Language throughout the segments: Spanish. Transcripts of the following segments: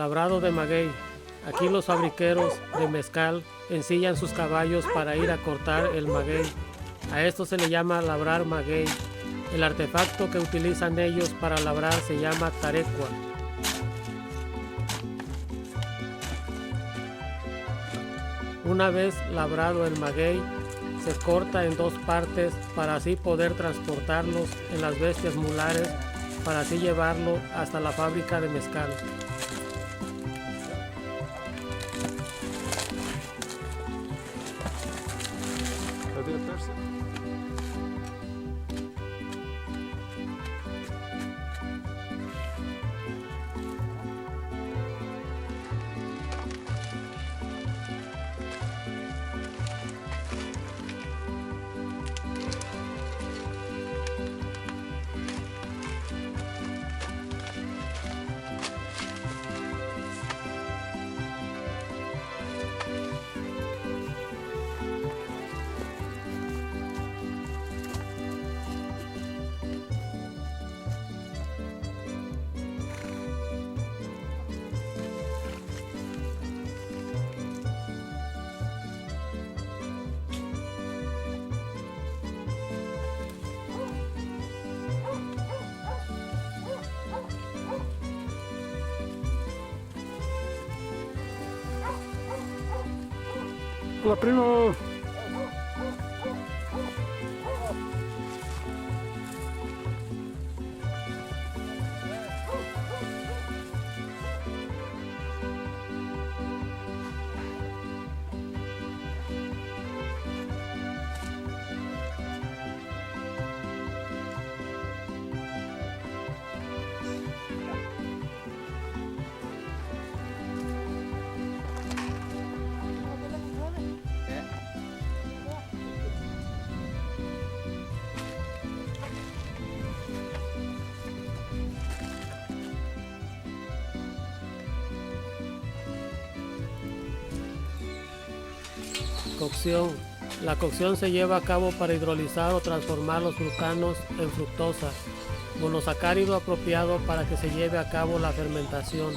Labrado de maguey. Aquí los fabriqueros de mezcal ensillan sus caballos para ir a cortar el maguey. A esto se le llama labrar maguey. El artefacto que utilizan ellos para labrar se llama tarecua. Una vez labrado el maguey, se corta en dos partes para así poder transportarlos en las bestias mulares para así llevarlo hasta la fábrica de mezcal. Hola, primo. Cocción. La cocción se lleva a cabo para hidrolizar o transformar los fructanos en fructosa, monosacárido apropiado para que se lleve a cabo la fermentación.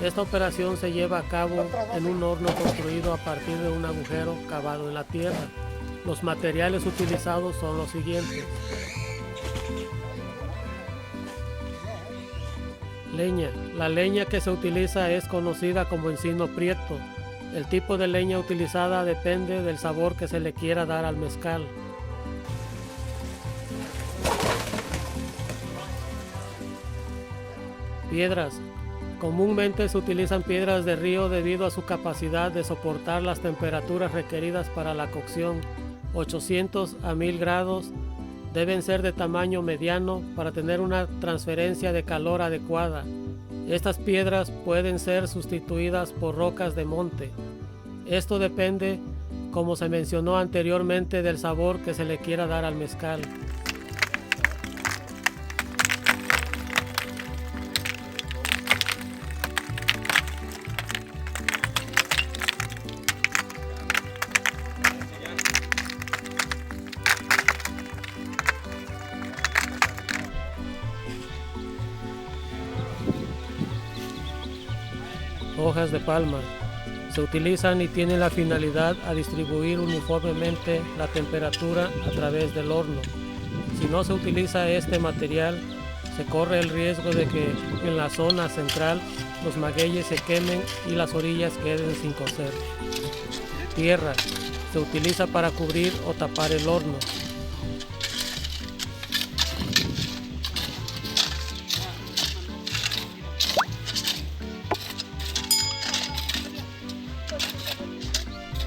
Esta operación se lleva a cabo en un horno construido a partir de un agujero cavado en la tierra. Los materiales utilizados son los siguientes: leña. La leña que se utiliza es conocida como encino prieto. El tipo de leña utilizada depende del sabor que se le quiera dar al mezcal. Piedras. Comúnmente se utilizan piedras de río debido a su capacidad de soportar las temperaturas requeridas para la cocción. 800 a 1000 grados. Deben ser de tamaño mediano para tener una transferencia de calor adecuada. Estas piedras pueden ser sustituidas por rocas de monte. Esto depende, como se mencionó anteriormente, del sabor que se le quiera dar al mezcal. Hojas de palma. Se utilizan y tienen la finalidad a distribuir uniformemente la temperatura a través del horno. Si no se utiliza este material, se corre el riesgo de que en la zona central los magueyes se quemen y las orillas queden sin cocer. Tierra. Se utiliza para cubrir o tapar el horno.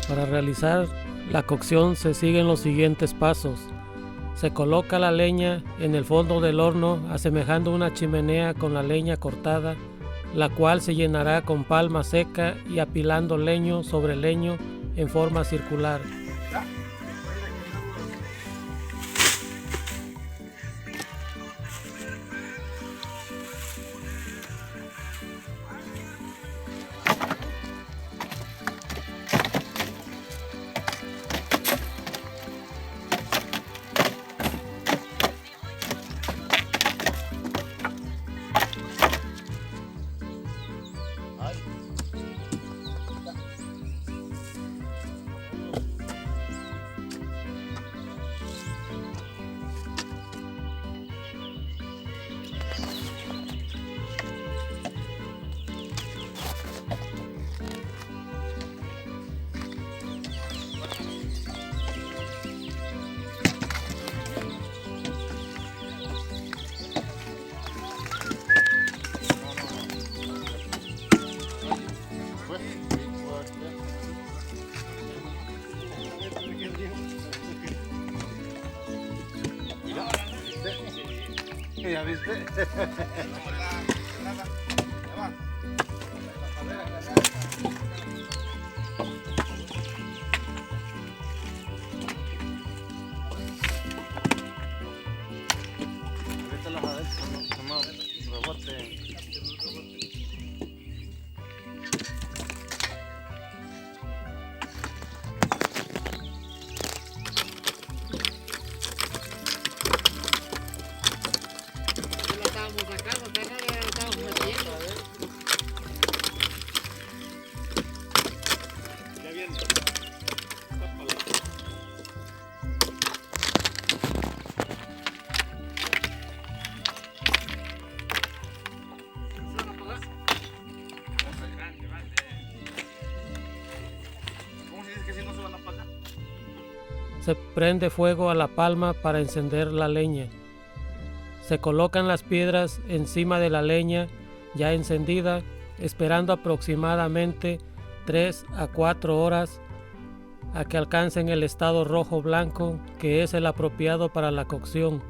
Para realizar la cocción se siguen los siguientes pasos. Se coloca la leña en el fondo del horno asemejando una chimenea con la leña cortada, la cual se llenará con palma seca y apilando leño sobre leño en forma circular. ¿Ya viste? Ahorita las adentro, no rebote. La estábamos sacando, acá no la estábamos metiendo. Ya viene. ¿Cómo se dice que si no se van a apagar? Se prende fuego a la palma para encender la leña. Se colocan las piedras encima de la leña ya encendida, esperando aproximadamente 3 a 4 horas a que alcancen el estado rojo blanco, que es el apropiado para la cocción.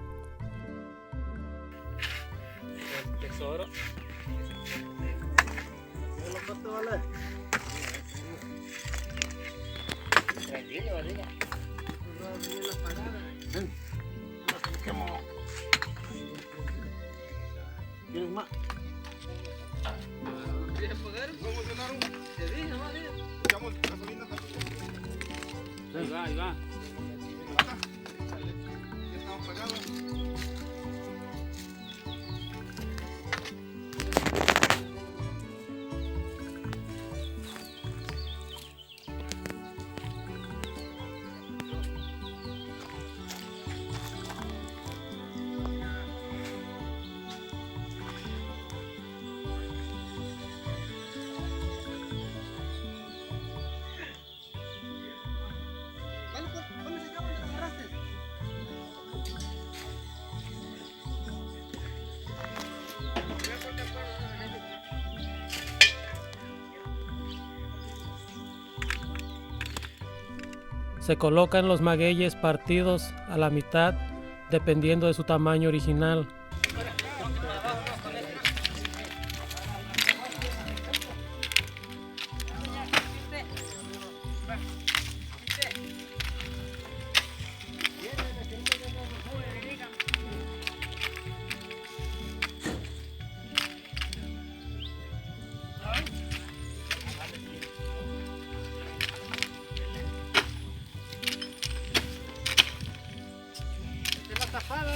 El tesoro. ¿Cuánto vale? Tranquilo, arriba. Ven. Quemó. ¿Quieres más? ¿Cómo funcionaron? Te dije, nomás dije. Echamos gasolina también. Ahí va. Ya estamos pagados. ¿Cuándo se acaban de agarraste? Se colocan los magueyes partidos a la mitad, dependiendo de su tamaño original. ¡Esta es la tapada,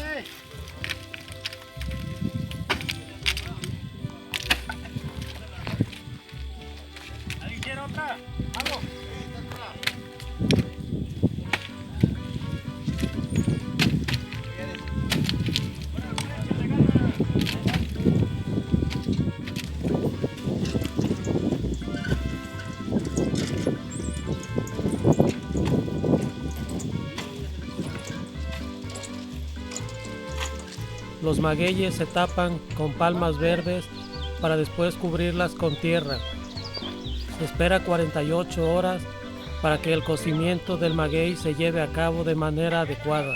¿Alguien quiere otra? ¿Algo? Los magueyes se tapan con palmas verdes para después cubrirlas con tierra. Se espera 48 horas para que el cocimiento del maguey se lleve a cabo de manera adecuada.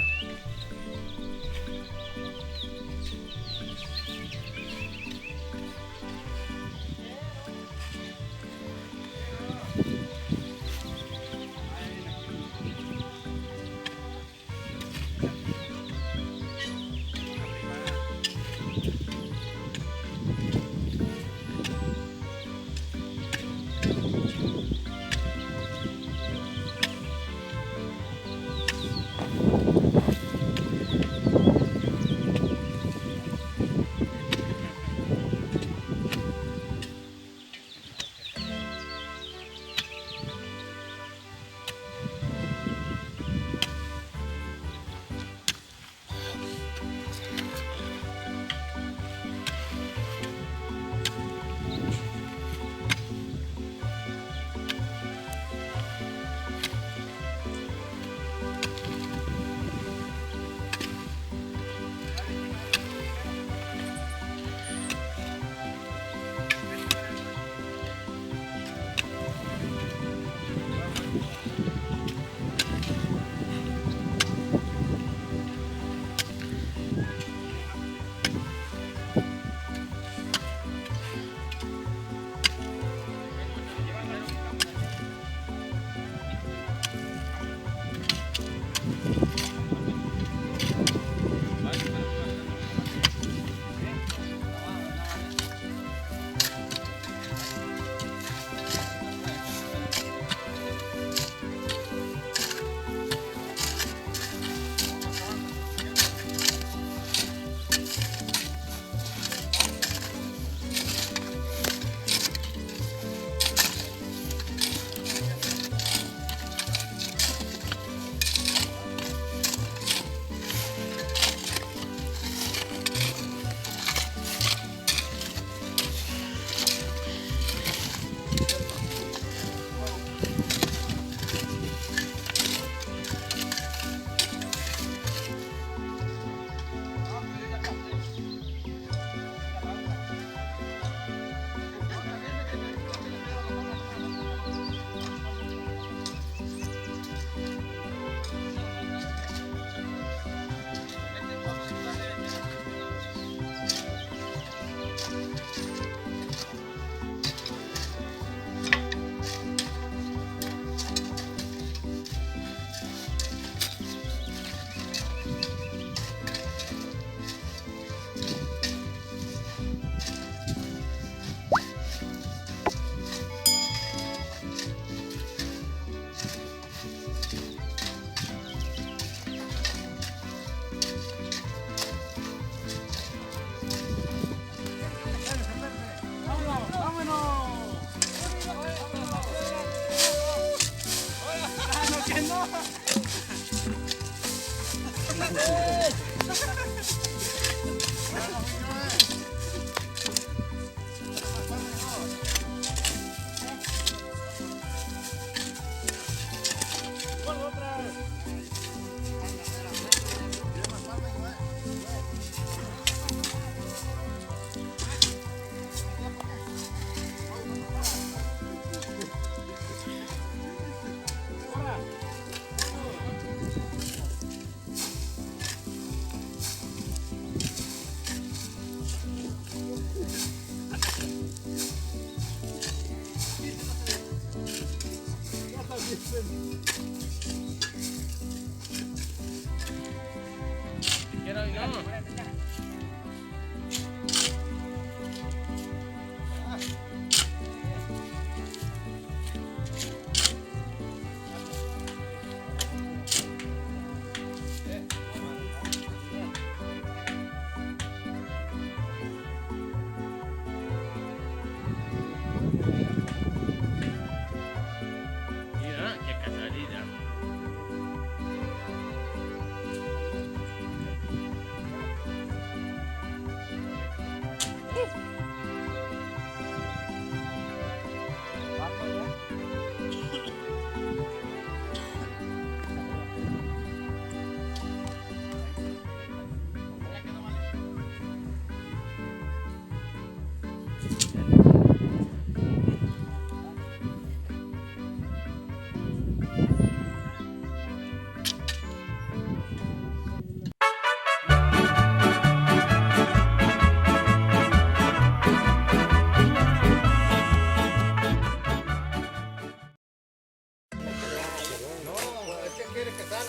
Mira, qué casualidad.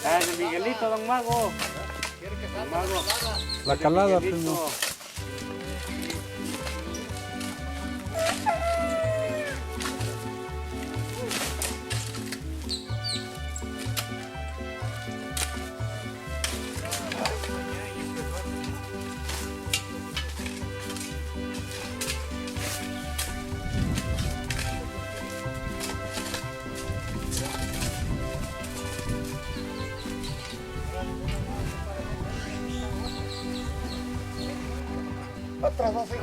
Ah, de Miguelito, don Mago. Don Mago. La calada, Miguelito. primo. Atrás, no, hijo.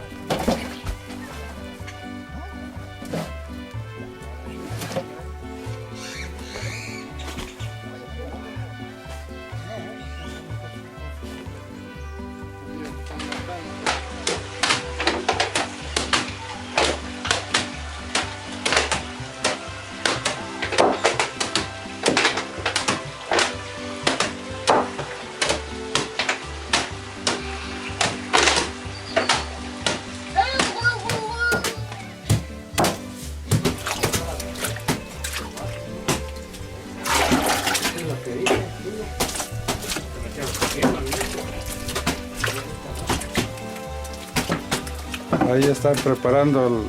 Ahí están preparando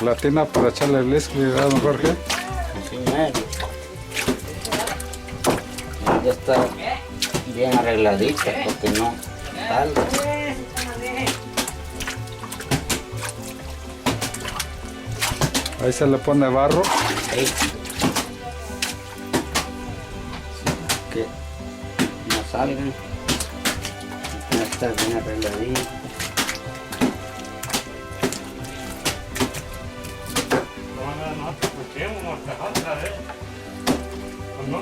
la tina para echarle el whisky, ¿verdad, don Jorge? Sí, mero. Ya está bien arregladita porque no salga. Ahí se le pone barro. Ahí. Que no salgan. Ya está bien arregladita. No te escuchemos hasta otra vez. ¿O no?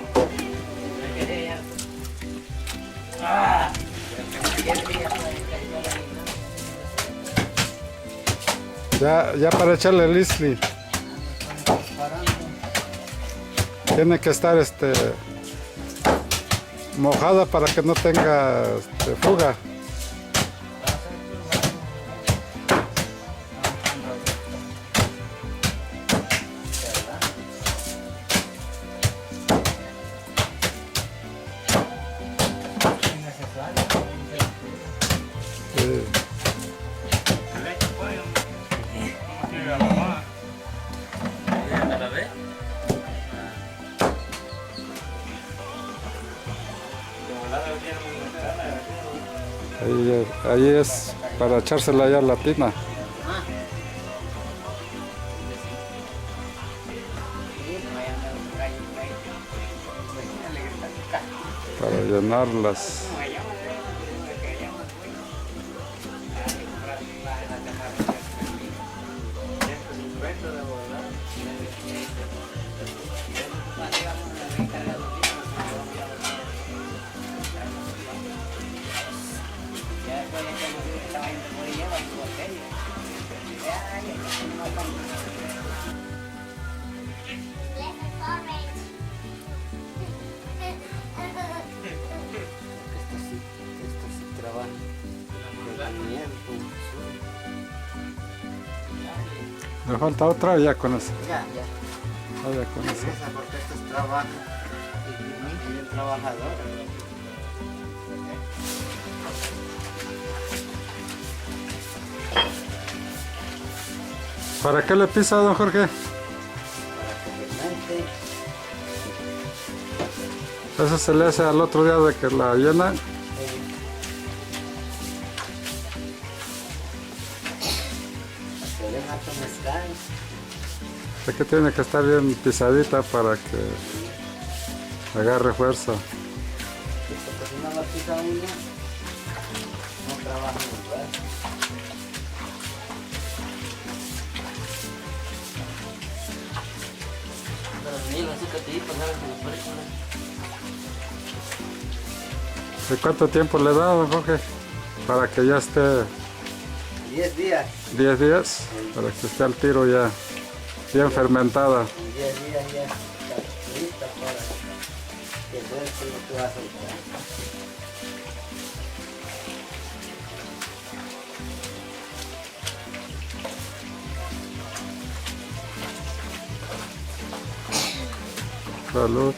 Ya para echarle el whisky. Tiene que estar mojada para que no tenga fuga. Sí. Ahí es para echársela ya a la tina. para llenarlas. Esto sí trabaja. Me falta otra ya con eso. Ya. Ya con eso. Esa porque esto es trabajo. Y el trabajador. ¿Para qué le pisa, don Jorge? Para que fermente. Eso se le hace al otro día de que la llena. Se den harto mezcal. Es que tiene que estar bien pisadita para que agarre fuerza. Porque si no la pisa uno, no trabaja igual. ¿De cuánto tiempo le da, don Jorge? Para que ya esté 10 días. 10 días, para que esté al tiro ya bien fermentada. En 10 días ya está lista para que veas lo que vas a hacer. Salud.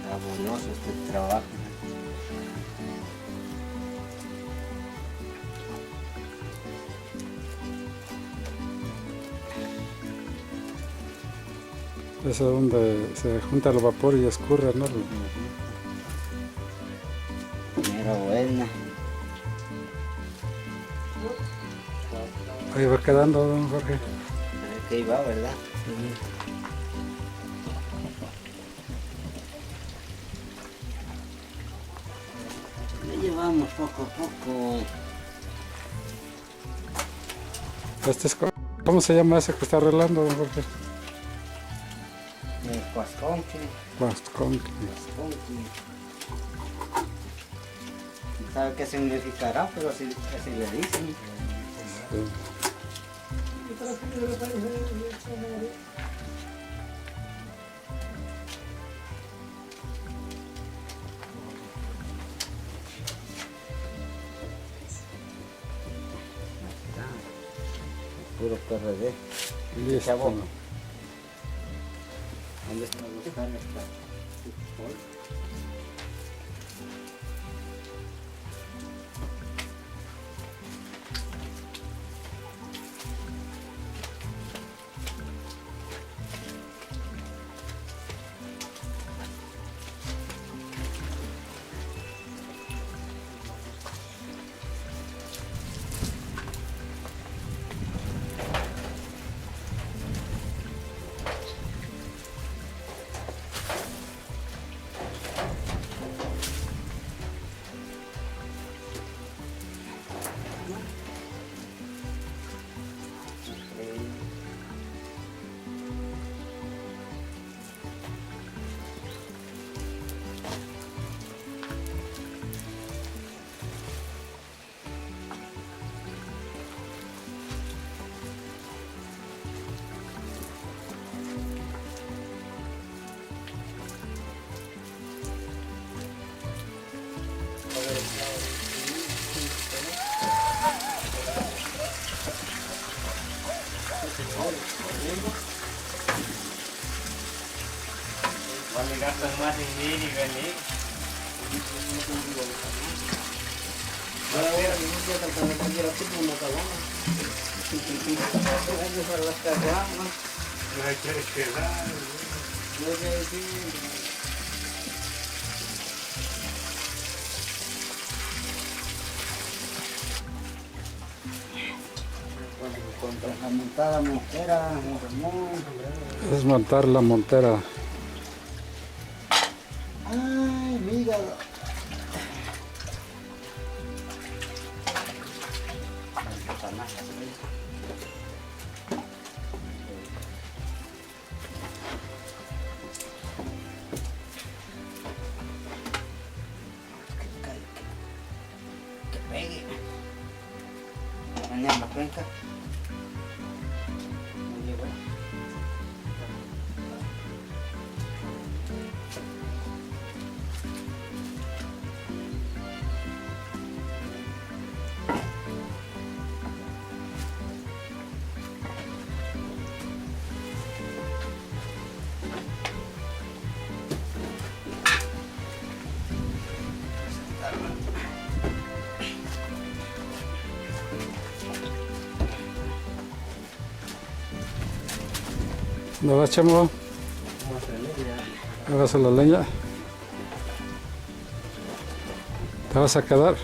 Laborioso este trabajo. Eso es donde se junta el vapor y escurre, ¿no? Mira, buena. Ahí va quedando, don Jorge. Que iba, ¿verdad? Le llevamos poco a poco. Este es, ¿cómo se llama ese que está arreglando, don Jorge? El cuasconque. Guasconque. No sabe qué significará, pero así le dicen. Sí. Puro PRD. Listo. Chavo. ¿Dónde está buscando esta? Vale, gastan más en ir y venir. Ahora voy a limpiar para que no quiera tipo una cabana. Para las caguamas. No hay que quedar. No hay que decir. Contra la montada montera, Ramón. Es montar la montera. Ay, mira. Que pegue. Mañana la cuenca. No llegó. ¿No vas, Chamo? ¿Vas a la leña? ¿Te vas a quedar?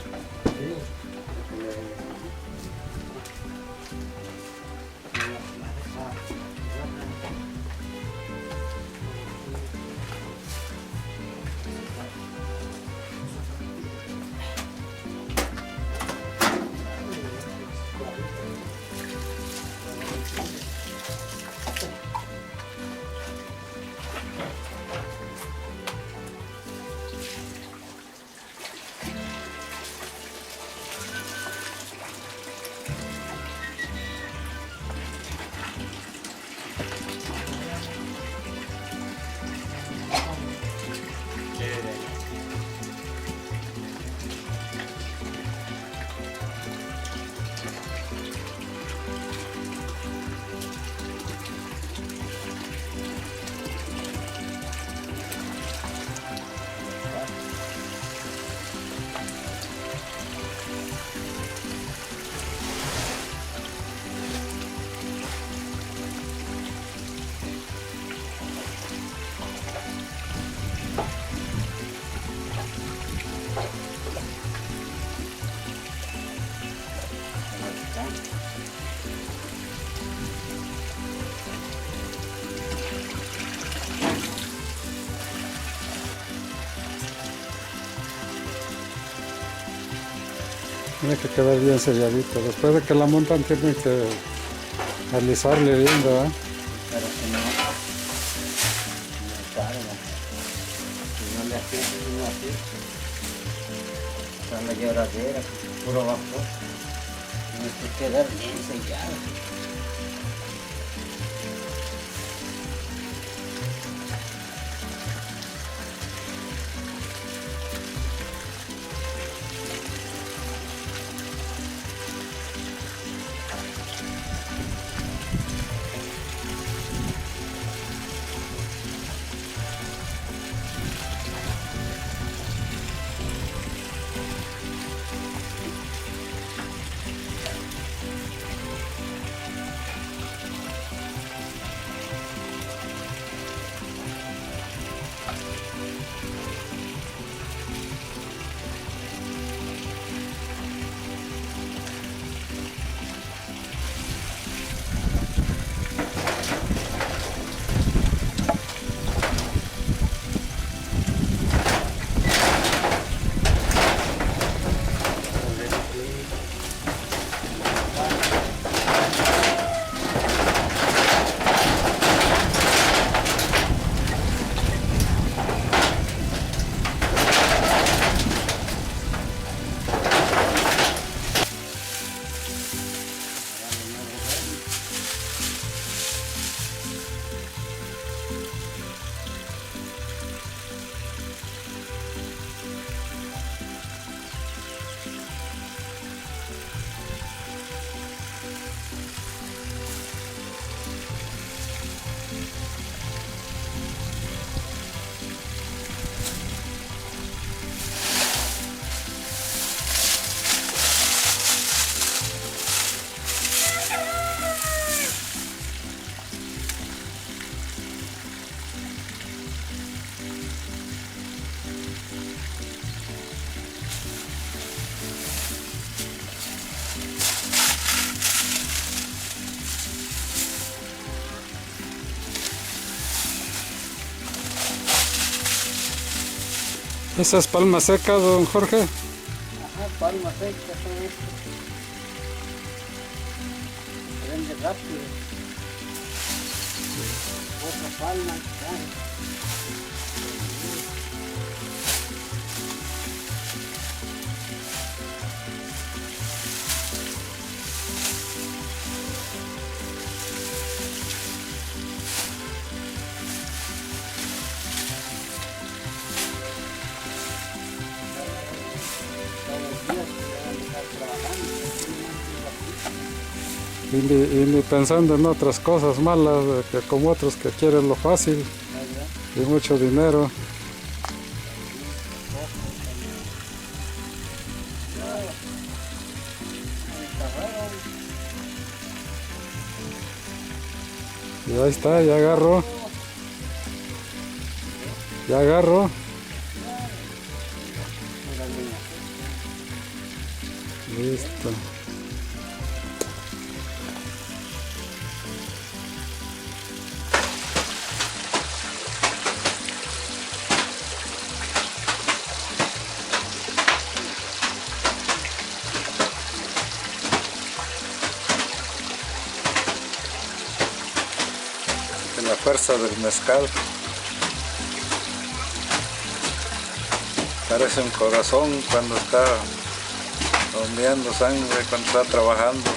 Tiene que quedar bien selladito. Después de que la montan tienen que alisarle bien, ¿verdad? Pero si no, no carga. Si no le hace, no hace. Está la lloradera, puro vapor. Tiene que quedar bien sellado. ¿Esa es palma seca, don Jorge? Ajá, palma seca, todo esto. Prende rápido. Otra palma, claro. Y ni pensando en otras cosas malas, que como otros que quieren lo fácil y mucho dinero. Y ahí está, ya agarró. Ya agarró. Listo. La fuerza del mezcal. Parece un corazón cuando está bombeando sangre, cuando está trabajando.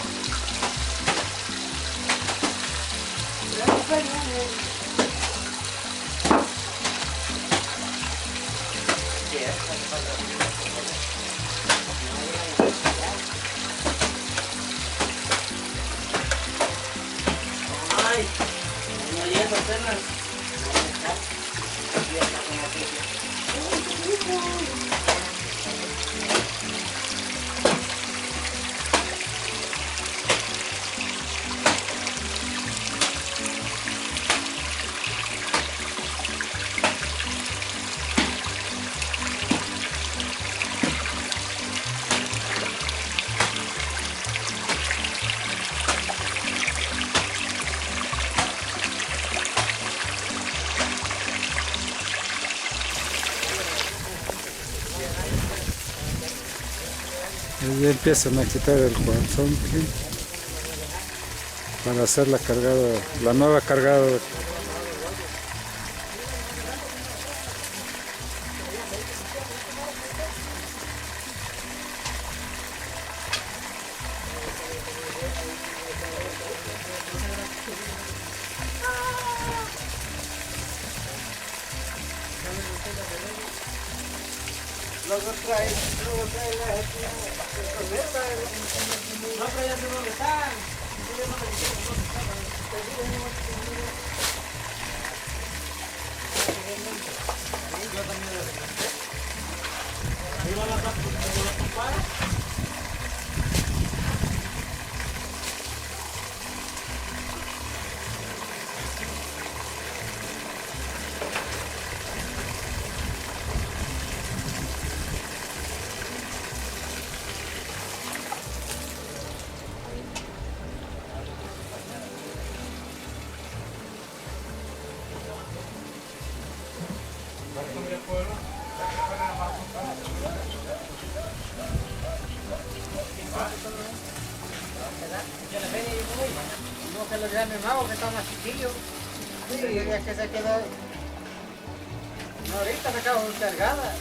Y empiezan a quitar el horizonte para hacer la cargada, la nueva cargada. Luego trae la no, pero ya sé dónde están. No, que lo llame Mago, que está más chiquillo. Sí, es que se quedó. No, ahorita se acabó cargada.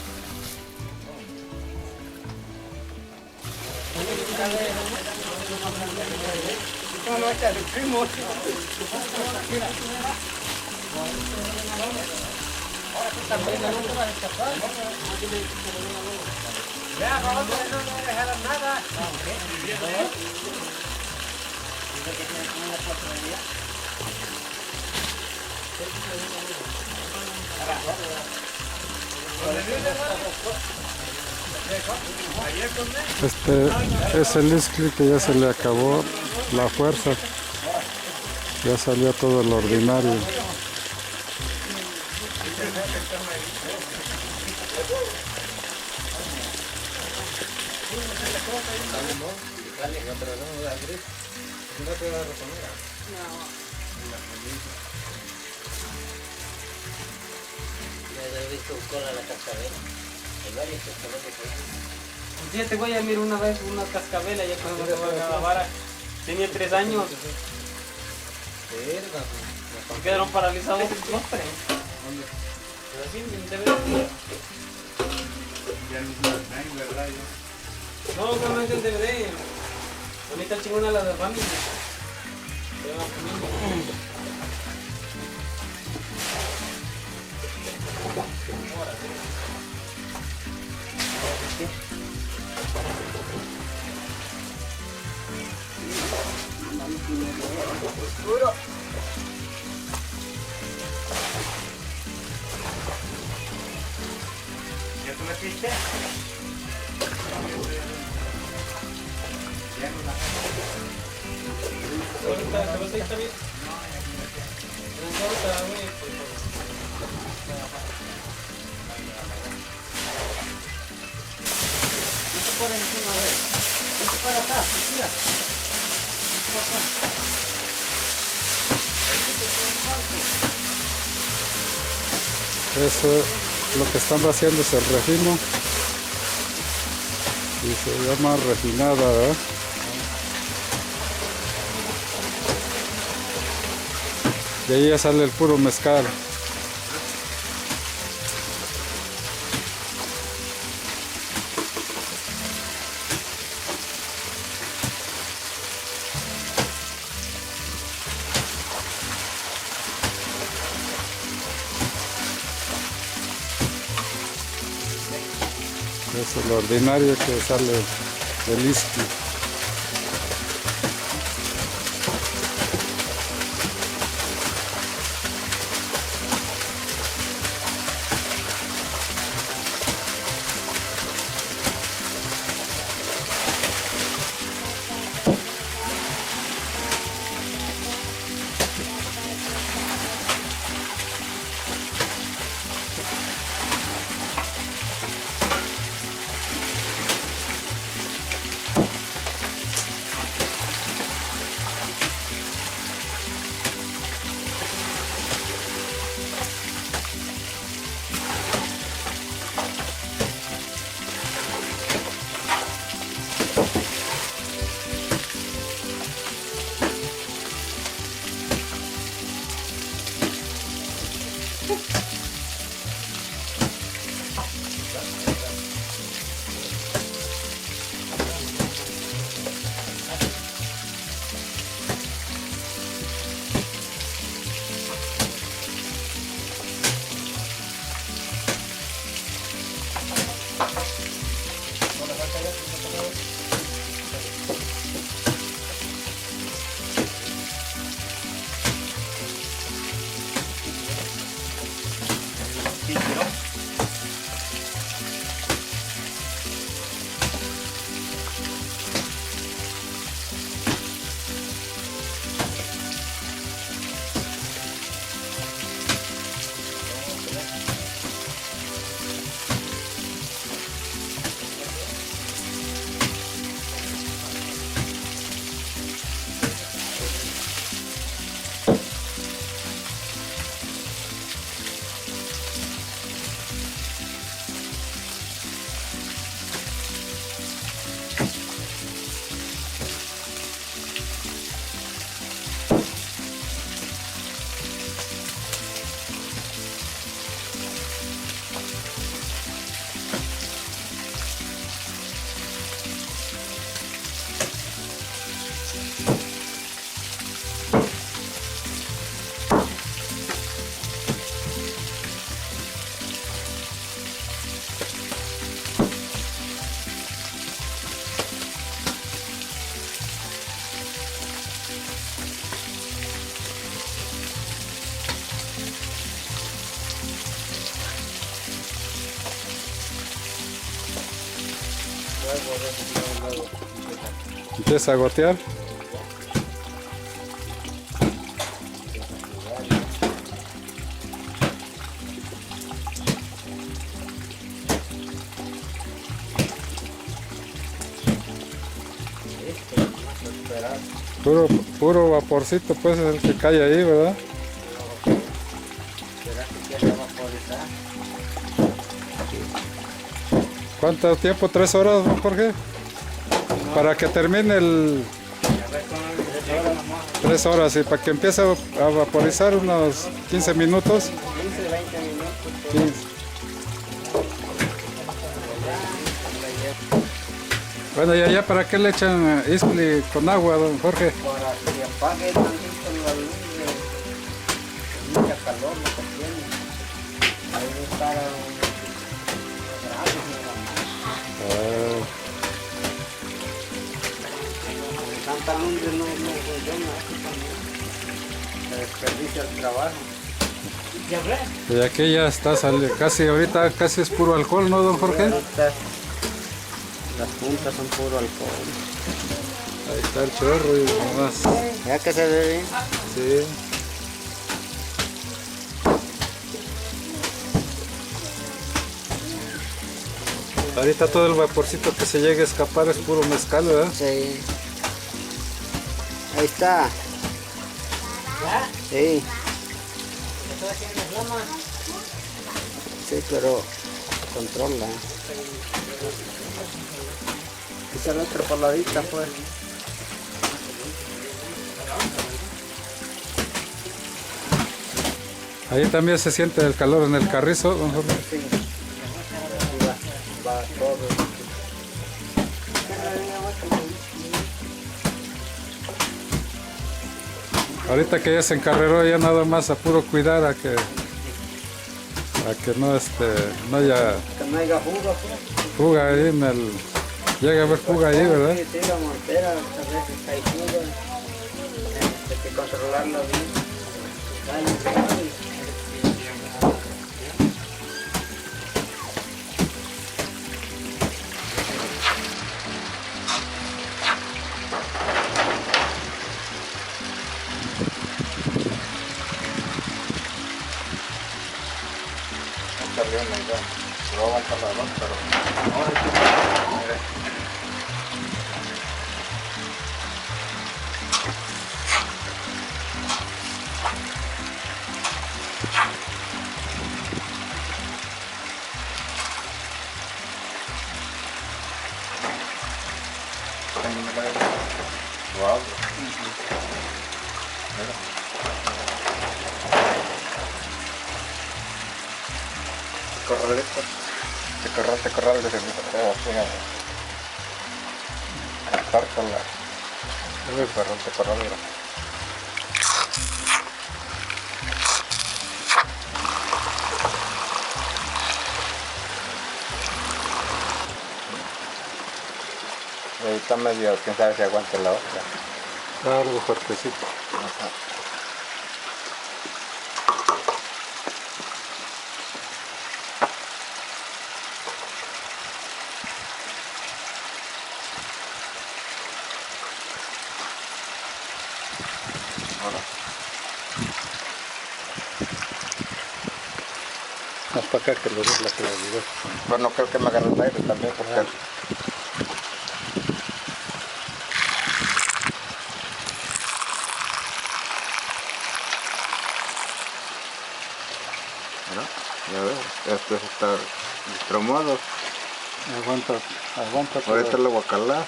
No, no, este es el primo. Mira. Ahora tú también no te vas a escapar. Vea, por favor, no me dejaron nada. Este es el iscle que ya se le acabó la fuerza, ya salió todo lo ordinario. Le he visto un cola a la cascabel. Sí, este güey ya miró una vez una cascabela ya cuando se va a la vara. Tenía 3 años. Y quedaron paralizados los 3. Pero así debe de... Ya no se las ven, ¿verdad? No, solamente el DVD. Bonita chingona la de familia. ¿Ya tú metiste? Ya no la Ahorita está bien. Por encima, a ver. Esto para acá, mira. Eso, lo que están haciendo es el refino. Y se llama refinada, ¿verdad? De ahí ya sale el puro mezcal. Es el ordinario que sale del whisky. Empieza a gotear. Puro vaporcito, pues, es el que cae ahí, ¿verdad? ¿Será que quiere vaporizar? ¿Cuánto tiempo? ¿3 horas, don Jorge? Para que termine el... 3 horas y para que empiece a vaporizar unos 15 minutos. 15, 20 minutos. 15. Bueno, y allá para qué le echan isli con agua, don Jorge. Para que apague tantito la luz, mucha calor lo que tiene. Ahí está graves tanta luz no funciona, se desperdicia el trabajo. ¿Ya ves? Y aquí ya está saliendo, casi ahorita casi es puro alcohol, ¿no, don Jorge? Las puntas son puro alcohol. Ahí está el chorro y demás. ¿Ya que se ve bien? Sí. Ahorita todo el vaporcito que se llegue a escapar es puro mezcal, ¿verdad? Sí. Ahí está. Sí. Sí, pero controla. Esa es la otra paladita, pues. Ahí también se siente el calor en el carrizo, don Jorge. Sí. Va todo. Ahorita que ya se encarreró, ya nada más a puro cuidar a que no no haya Que no haya fuga, pues. fuga ahí en el... Llega a haber fuga ahí, ¿verdad? Sí, sí, la mortera, a veces hay fuga. Hay que controlarla bien. Te corral de Tártala. Te corral. Ahí está medio, quién sabe si aguante la otra. Algo fuertecito. Ajá. Más para acá que lo de la claridad. Bueno, creo que me agarré el aire también porque... Ya veo, esto está distromado. Aguanta. Ahorita lo voy a calar.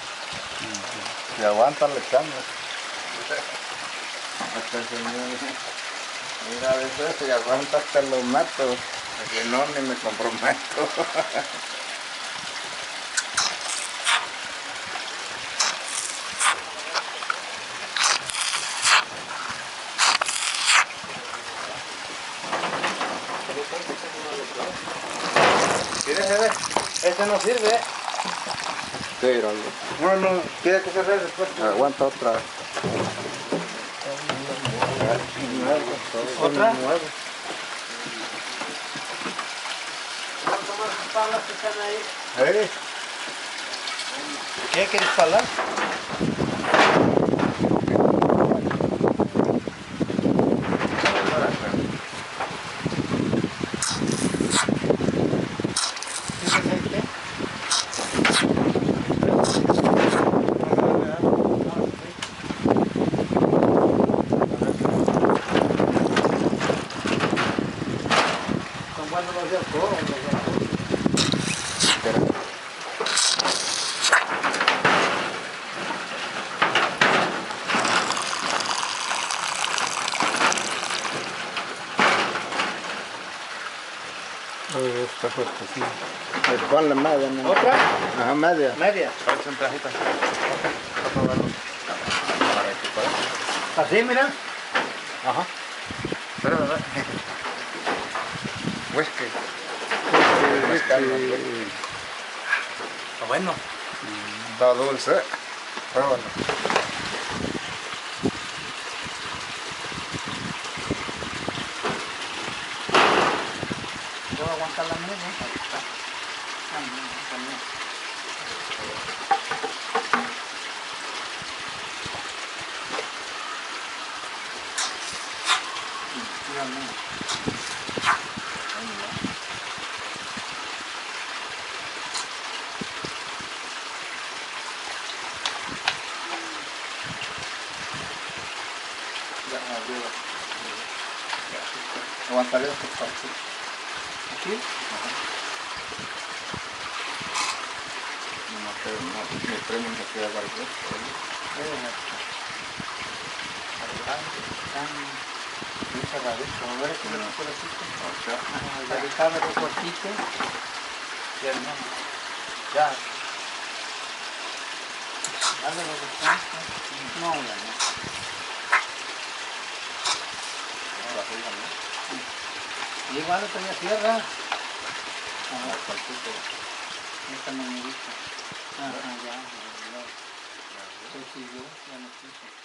Si aguanta, le echamos. Hasta el señor. Mira, de eso, si aguanta, hasta lo mato. Porque no, ni me comprometo. ¿Quieres? Este no sirve. Sí, No, quiere que se ve después. aguanta otra. ¿Otra? ¿Cuánto más palas que están ahí? ¿Qué quieres palar? fuerte, sí. Pues ponle media, ¿no? ¿Otra? Ajá, media. Media. Parece un trajito. Para recuperar. Así, mira. Ajá. Pero, ¿verdad? Whisky. Está bueno. Está dulce. Pruébalo. ¿Puedo aguantar la media? Aguantaré esta parte. ¿Aquí? No que no, mi primo me queda barco. Muy cerradito. A ver si le pongo así. O Ya cabe de cortito. Ya no. Ya. Dale lo que está. No, ya no. Y igual tenía tierra. Esta no me gusta. Ajá, ya. Sí, yo ya no quise.